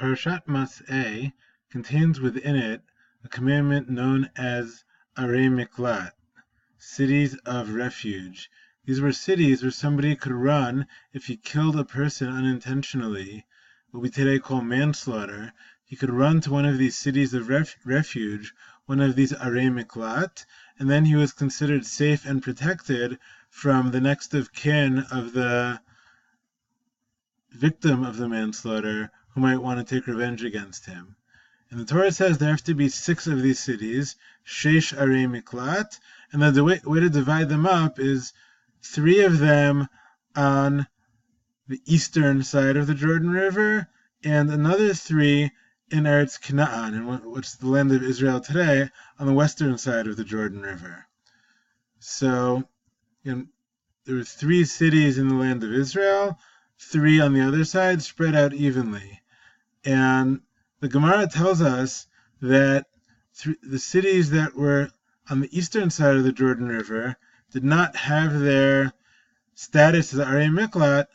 Parashat Masei contains within it a commandment known as Arei Miklat, cities of refuge. These were cities where somebody could run if he killed a person unintentionally, what we today call manslaughter. He could run to one of these cities of refuge, one of these Arei Miklat, and then he was considered safe and protected from the next of kin of the victim of the manslaughter who might want to take revenge against him. And the Torah says there have to be 6 of these cities, Sheish Arei Miklat, and that the way to divide them up is 3 of them on the eastern side of the Jordan River, and another 3 in Eretz Canaan, which is the land of Israel today, on the western side of the Jordan River. So, there were 3 cities in the land of Israel, 3 on the other side, spread out evenly. And the Gemara tells us that the cities that were on the eastern side of the Jordan River did not have their status as Arei Miklat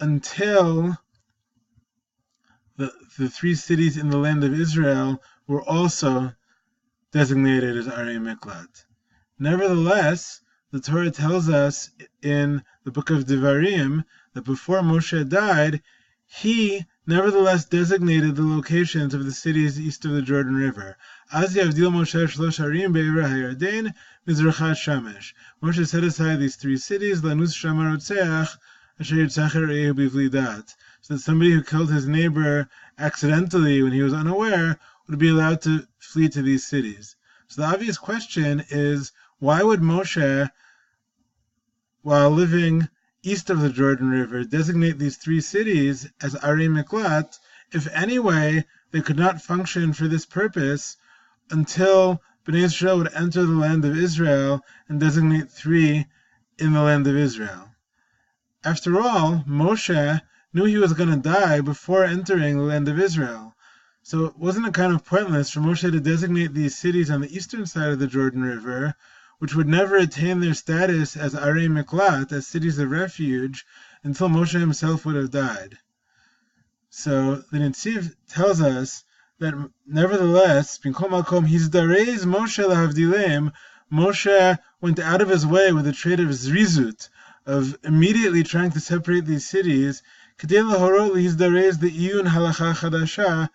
until the 3 cities in the land of Israel were also designated as Arei Miklat. Nevertheless, the Torah tells us in the book of Devarim that before Moshe died, he nevertheless designated the locations of the cities east of the Jordan River. Az yavdil Moshe shlosh harim be'ever hayarden mizrachat shamesh. Moshe set aside these 3 cities, lanus shama rotzeach asher yitzacher re'ehu bivli dat, so that somebody who killed his neighbor accidentally when he was unaware would be allowed to flee to these cities. So the obvious question is, why would Moshe, while living east of the Jordan River, designate these 3 cities as Arei Miklat, if anyway they could not function for this purpose until Bnei Israel would enter the land of Israel and designate 3 in the land of Israel? After all, Moshe knew he was going to die before entering the land of Israel. So wasn't it kind of pointless for Moshe to designate these cities on the eastern side of the Jordan River, which would never attain their status as Arei Miklat, as cities of refuge, until Moshe himself would have died? So the Netziv tells us that nevertheless, Binkom Makom Hizdarez Moshe Lahavdilem, Moshe went out of his way with a trait of zrizut, of immediately trying to separate these cities, Kedei lahorot lehizdarez le'iyun halacha chadasha,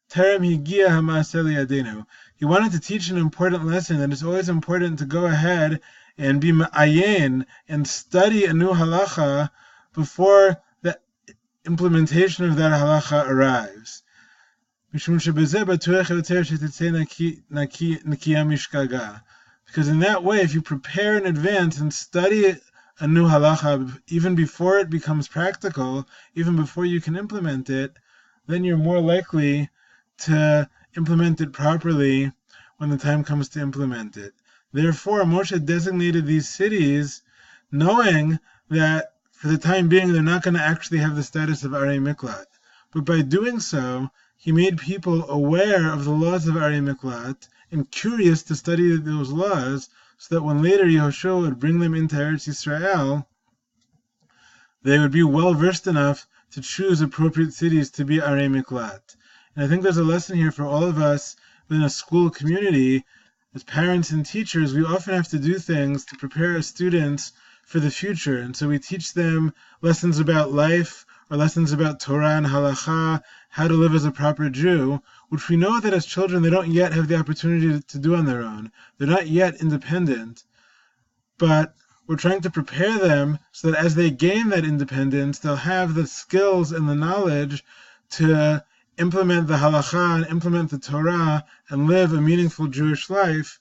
terem higia ha'maaseh liyadenu. He wanted to teach an important lesson, that it's always important to go ahead and be ma'ayin and study a new halacha before the implementation of that halacha arrives. Because in that way, if you prepare in advance and study a new halacha even before it becomes practical, even before you can implement it, then you're more likely to implement it properly when the time comes to implement it. Therefore, Moshe designated these cities knowing that for the time being they're not going to actually have the status of Arei Miklat. But by doing so, he made people aware of the laws of Arei Miklat and curious to study those laws, so that when later Yehoshua would bring them into Eretz Yisrael, they would be well versed enough to choose appropriate cities to be Arei Miklat. And I think there's a lesson here for all of us within a school community. As parents and teachers, we often have to do things to prepare our students for the future. And so we teach them lessons about life, or lessons about Torah and Halacha, how to live as a proper Jew, which we know that as children they don't yet have the opportunity to do on their own. They're not yet independent. But we're trying to prepare them so that as they gain that independence, they'll have the skills and the knowledge to implement the Halacha and implement the Torah and live a meaningful Jewish life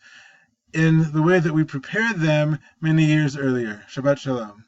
in the way that we prepared them many years earlier. Shabbat Shalom.